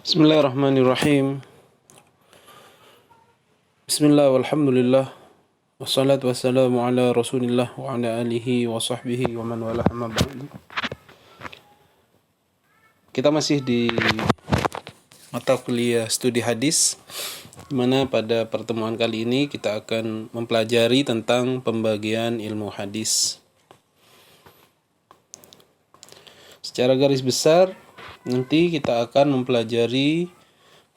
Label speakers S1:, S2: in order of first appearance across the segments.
S1: Bismillahirrahmanirrahim. Bismillah walhamdulillah. Wassalatu wassalamu ala rasulillah wa ala alihi wa sahbihi wa man wala amma ba'du. Kita masih di mata kuliah studi hadis, di mana pada pertemuan kali ini kita akan mempelajari tentang pembagian ilmu hadis. Secara garis besar, nanti kita akan mempelajari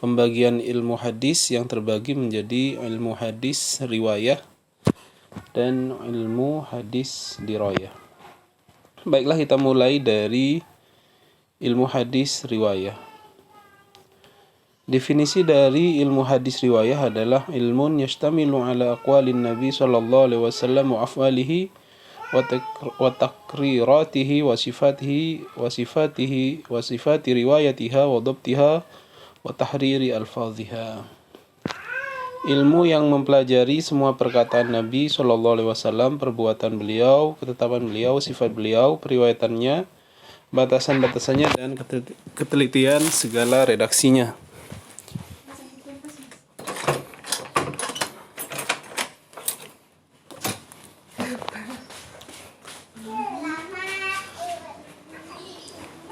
S1: pembagian ilmu hadis yang terbagi menjadi ilmu hadis riwayah dan ilmu hadis dirayah. Baiklah, kita mulai dari ilmu hadis riwayah. Definisi dari ilmu hadis riwayah adalah ilmun yashtamilu ala aqwalin Nabi sallallahu alaihi wasallam wa af'alihi wa takriratihi wa sifati riwayatiha wa dhabtiha wa tahriri alfadhiha. Ilmu yang mempelajari semua perkataan Nabi sallallahu alaihi wasallam, perbuatan beliau, ketetapan beliau, sifat beliau, periwayatannya, batasan-batasannya, dan ketelitian segala redaksinya.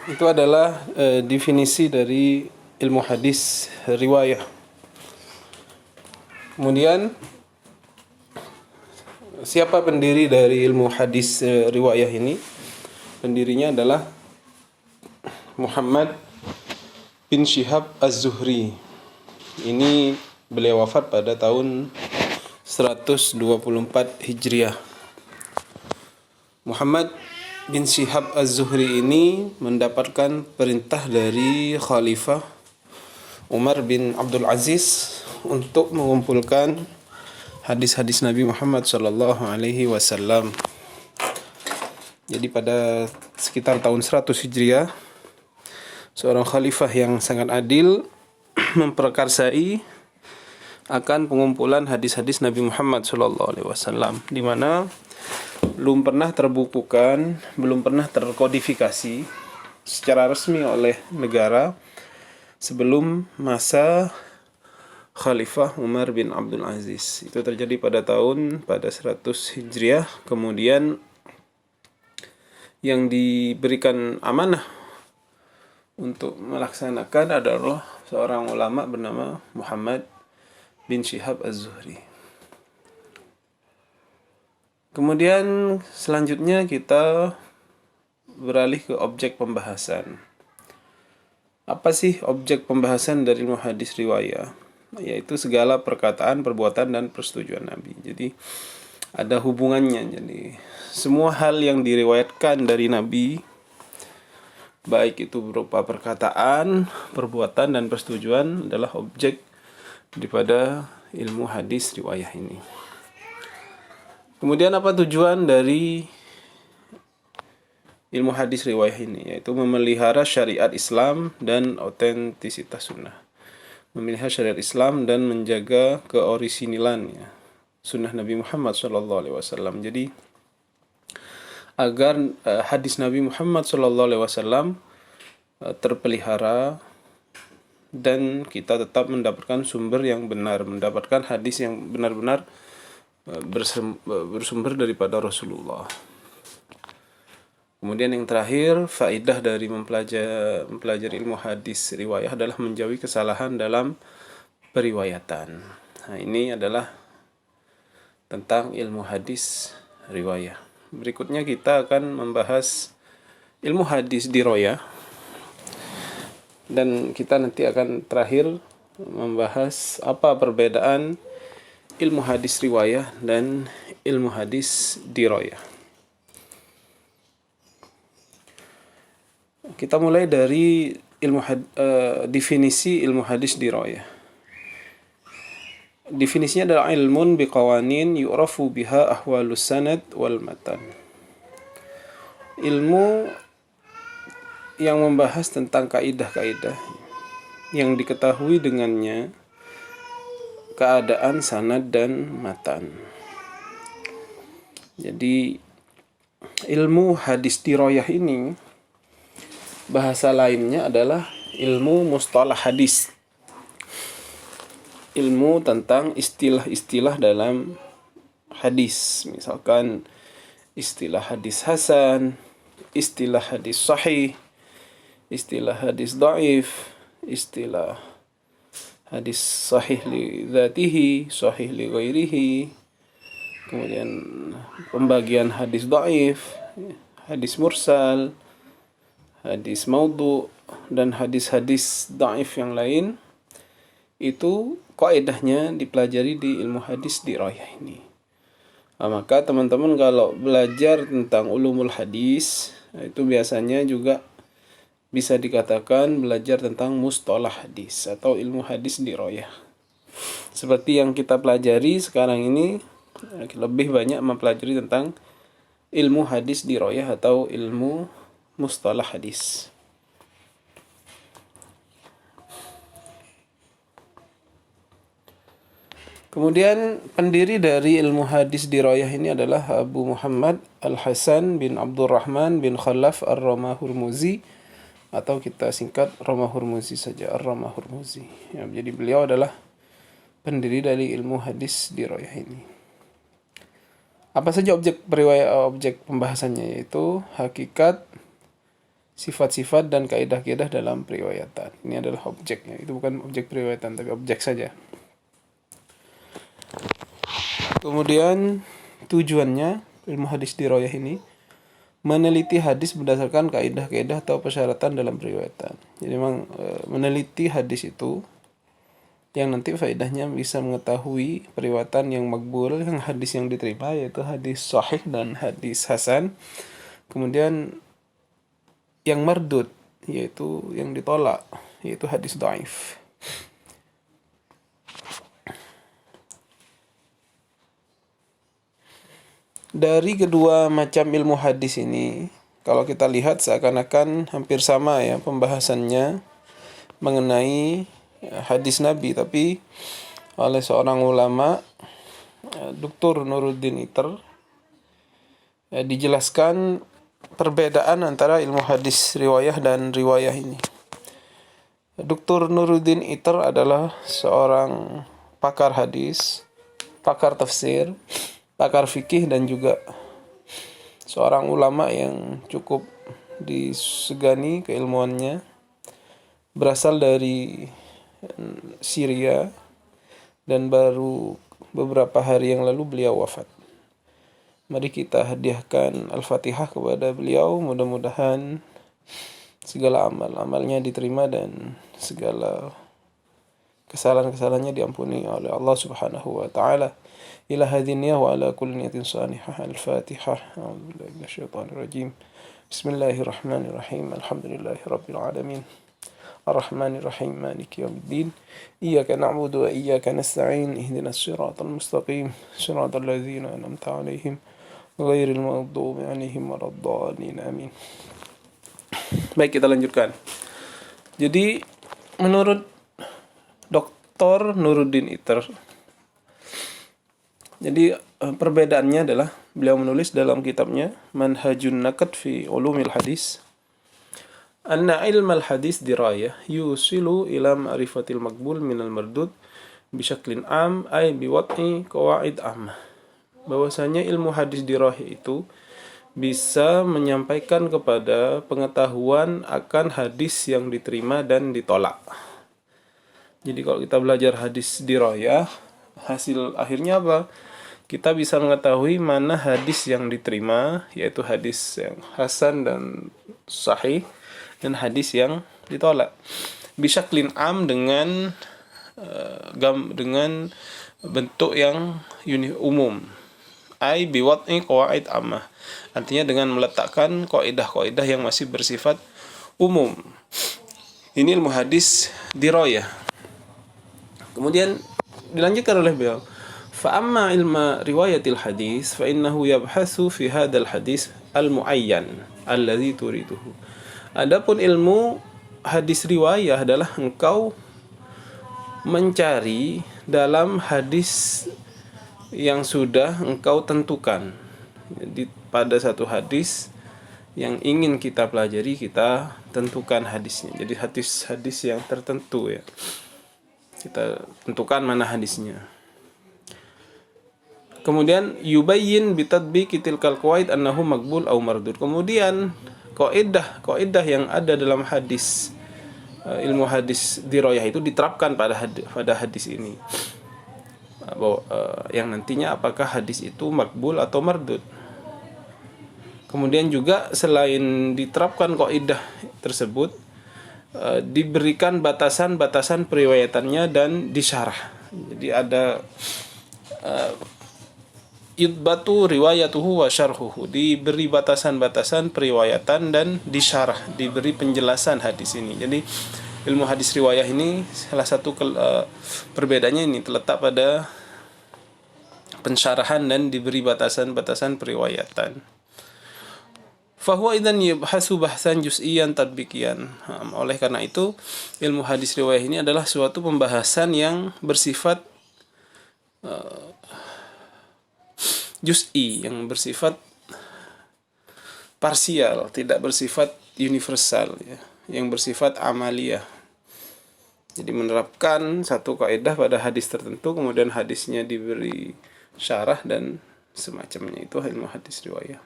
S1: Itu adalah definisi dari ilmu hadis riwayah. Kemudian, siapa pendiri dari ilmu hadis riwayah ini? Pendirinya adalah Muhammad bin Syihab Az-Zuhri. Ini beliau wafat pada tahun 124 Hijriah. Muhammad bin Syihab Az-Zuhri ini mendapatkan perintah dari Khalifah Umar bin Abdul Aziz untuk mengumpulkan hadis-hadis Nabi Muhammad sallallahu alaihi wasallam. Jadi pada sekitar tahun 100 Hijriah, seorang khalifah yang sangat adil memperkarsai akan pengumpulan hadis-hadis Nabi Muhammad sallallahu alaihi wasallam, di mana belum pernah terbukukan, belum pernah terkodifikasi secara resmi oleh negara sebelum masa Khalifah Umar bin Abdul Aziz. Itu terjadi pada 100 Hijriah. Kemudian yang diberikan amanah untuk melaksanakan adalah seorang ulama bernama Muhammad bin Syihab Az-Zuhri. Kemudian selanjutnya kita beralih ke objek pembahasan. Apa sih objek pembahasan dari ilmu hadis riwayah? Yaitu segala perkataan, perbuatan, dan persetujuan Nabi. Jadi ada hubungannya. Jadi semua hal yang diriwayatkan dari Nabi, baik itu berupa perkataan, perbuatan, dan persetujuan, adalah objek daripada ilmu hadis riwayah ini. Kemudian apa tujuan dari ilmu hadis riwayah ini? Yaitu memelihara syariat Islam dan otentisitas sunnah. Memelihara syariat Islam dan menjaga keorisinilannya sunnah Nabi Muhammad SAW. Jadi agar hadis Nabi Muhammad SAW terpelihara dan kita tetap mendapatkan sumber yang benar, mendapatkan hadis yang benar-benar bersumber daripada Rasulullah. Kemudian yang terakhir, faedah dari mempelajari ilmu hadis riwayah adalah menjauhi kesalahan dalam periwayatan. Nah, ini adalah tentang ilmu hadis riwayah. Berikutnya kita akan membahas ilmu hadis dirayah, dan kita nanti akan terakhir membahas apa perbedaan ilmu hadis riwayah dan ilmu hadis dirayah. Kita mulai dari definisi ilmu hadis dirayah. Definisinya adalah ilmun biqawanin yu'rafu biha ahwalus sanad wal matan. Ilmu yang membahas tentang kaidah-kaidah yang diketahui dengannya keadaan sanad dan matan. Jadi ilmu hadis dirayah ini bahasa lainnya adalah ilmu mustalah hadis. Ilmu tentang istilah-istilah dalam hadis. Misalkan istilah hadis hasan, istilah hadis sahih, istilah hadis dhaif, istilah hadis sahih li dzatihi, sahih li ghairihi, kemudian pembagian hadis dhaif, hadis mursal, hadis maudhu, dan hadis-hadis dhaif yang lain. Itu kaidahnya dipelajari di ilmu hadis dirayah ini. Maka teman-teman kalau belajar tentang ulumul hadis, itu biasanya juga bisa dikatakan belajar tentang mustalah hadis atau ilmu hadis dirayah. Seperti yang kita pelajari sekarang ini, lebih banyak mempelajari tentang ilmu hadis dirayah atau ilmu mustalah hadis. Kemudian pendiri dari ilmu hadis dirayah ini adalah Abu Muhammad Al-Hasan bin Abdurrahman bin Khalaf Ar-Ramah-Hurmuzi, atau kita singkat Ramah-Hurmuzi saja, Ar-Ramah-Hurmuzi. Ya, jadi beliau adalah pendiri dari ilmu hadis dirayah ini. Apa saja objek pembahasannya, yaitu hakikat, sifat-sifat, dan kaidah-kaidah dalam periwayatan. Ini adalah objeknya. Itu bukan objek periwayatan, tapi objek saja. Kemudian tujuannya ilmu hadis dirayah ini meneliti hadis berdasarkan kaidah-kaidah atau persyaratan dalam periwayatan. Jadi memang meneliti hadis itu yang nanti faedahnya bisa mengetahui periwayatan yang makbul, yang hadis yang diterima, yaitu hadis sahih dan hadis hasan. Kemudian yang mardud, yaitu yang ditolak, yaitu hadis dhaif. Dari kedua macam ilmu hadis ini, kalau kita lihat seakan-akan hampir sama ya pembahasannya mengenai hadis Nabi, tapi oleh seorang ulama, Dr. Nuruddin Itter, dijelaskan perbedaan antara ilmu hadis riwayah dan riwayah ini. Dr. Nuruddin Itter adalah seorang pakar hadis, pakar tafsir, pakar fikih, dan juga seorang ulama yang cukup disegani keilmuannya. Berasal dari Syria dan baru beberapa hari yang lalu beliau wafat. Mari kita hadiahkan Al-Fatihah kepada beliau. Mudah-mudahan segala amalnya diterima dan segala kesalahan-kesalahannya diampuni oleh Allah Subhanahu wa taala. إلى هذه النية وعلى كل نية صالحة. الفاتحة. أعوذ بالله من الشيطان الرجيم. بسم الله الرحمن الرحيم. الحمد لله رب العالمين الرحمن الرحيم مالك يوم الدين إياك نعبد وإياك نستعين اهدنا الصراط المستقيم صراط الذين أنعمت عليهم غير المغضوب عليهم ولا الضالين آمين. Baik, kita lanjutkan. Jadi menurut Dr. Nuruddin Itter, jadi perbedaannya adalah beliau menulis dalam kitabnya Manhajun Naqd fi Ulumil Hadis, anna ilmal hadis dirayah yusilu ila ma'rifatil maqbul minal mardud bisyaklin am ay biwat'i qawaid ammah. Bahwasanya ilmu hadis dirayah itu bisa menyampaikan kepada pengetahuan akan hadis yang diterima dan ditolak. Jadi kalau kita belajar hadis dirayah, hasil akhirnya apa? Kita bisa mengetahui mana hadis yang diterima, yaitu hadis yang hasan dan sahih, dan hadis yang ditolak. Bisyaklin am, dengan bentuk yang umum. Ai biwat'i qawaid ammah. Artinya dengan meletakkan kaidah-kaidah yang masih bersifat umum. Ini ilmu hadis dirayah. Kemudian dilanjutkan oleh beliau, fa amma ilma riwayatil hadis fa innahu yabhasu fi hadzal hadis al muayyan alladhi turiduhu. Adapun ilmu hadis riwayah adalah engkau mencari dalam hadis yang sudah engkau tentukan. Jadi pada satu hadis yang ingin kita pelajari, kita tentukan hadisnya. Jadi hadis-hadis yang tertentu ya, kita tentukan mana hadisnya. Kemudian yubayyin bitadbiqi tilkal qawaid annahu maqbul au mardud. Kemudian kaidah yang ada dalam hadis, ilmu hadis dirayah itu diterapkan pada hadis ini. Yang nantinya apakah hadis itu makbul atau mardud. Kemudian juga selain diterapkan kaidah tersebut, diberikan batasan-batasan periwayatannya dan disyarah. Jadi ada idbatu riwayatuhu wa syarhuhu, diberi batasan-batasan periwayatan dan disyarah, diberi penjelasan hadis ini. Jadi ilmu hadis riwayah ini salah satu perbedaannya ini terletak pada pensyarahan dan diberi batasan-batasan periwayatan. Fahuwa idzan yubhasu bahsan juz'iyan tadbiqiyan. Oleh karena itu, ilmu hadis riwayah ini adalah suatu pembahasan yang bersifat juz'i, yang bersifat parsial, tidak bersifat universal ya, yang bersifat amaliyah. Jadi menerapkan satu kaidah pada hadis tertentu, kemudian hadisnya diberi syarah dan semacamnya, itu ilmu hadis riwayah.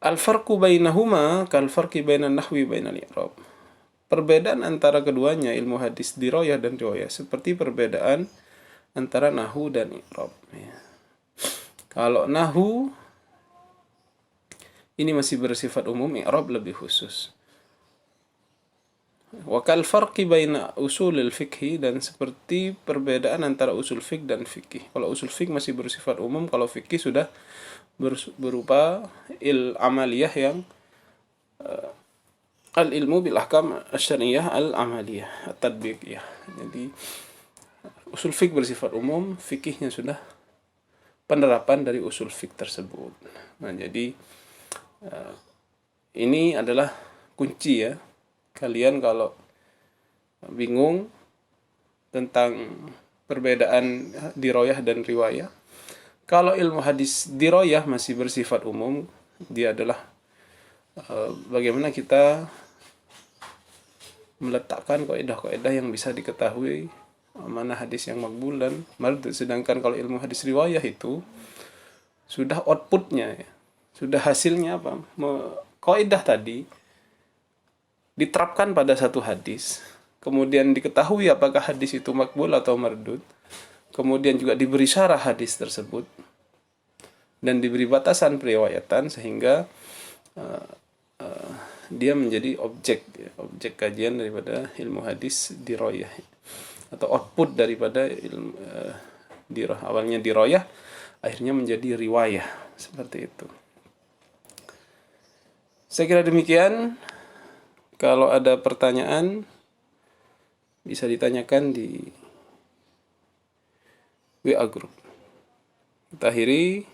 S1: Al-farqu bainahuma kal farqi bainan nahwi bainal i'rab. Perbedaan antara keduanya, ilmu hadis dirayah dan riwayah, seperti perbedaan antara nahwu dan i'rab ya. Kalau nahwu ini masih bersifat umum, i'rab lebih khusus. Wa kal farqi baina usulil fiqhi, dan seperti perbedaan antara usul fiqh dan fikih. Kalau usul fiqh masih bersifat umum, kalau fikih sudah berupa amaliyah yang al-ilmu bil ahkam asy-syar'iyyah al-amaliyah at-tadbiqiyah. Jadi usul fiqh bersifat umum, fikihnya sudah penerapan dari usul fiqh tersebut. Nah, jadi ini adalah kunci ya. Kalian kalau bingung tentang perbedaan dirayah dan riwayah, kalau ilmu hadis dirayah masih bersifat umum, dia adalah bagaimana kita meletakkan kaidah-kaidah yang bisa diketahui mana hadis yang makbul dan mardud. Sedangkan kalau ilmu hadis riwayah itu sudah outputnya ya, sudah hasilnya apa, kaidah tadi diterapkan pada satu hadis, kemudian diketahui apakah hadis itu makbul atau mardud, kemudian juga diberi syarah hadis tersebut dan diberi batasan periwayatan sehingga dia menjadi objek kajian daripada ilmu hadis dirayah, atau output daripada ilmu awalnya dirayah akhirnya menjadi riwayah, seperti itu. Saya kira demikian. Kalau ada pertanyaan bisa ditanyakan di WA group. Kita akhiri.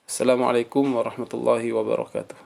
S1: Assalamualaikum warahmatullahi wabarakatuh.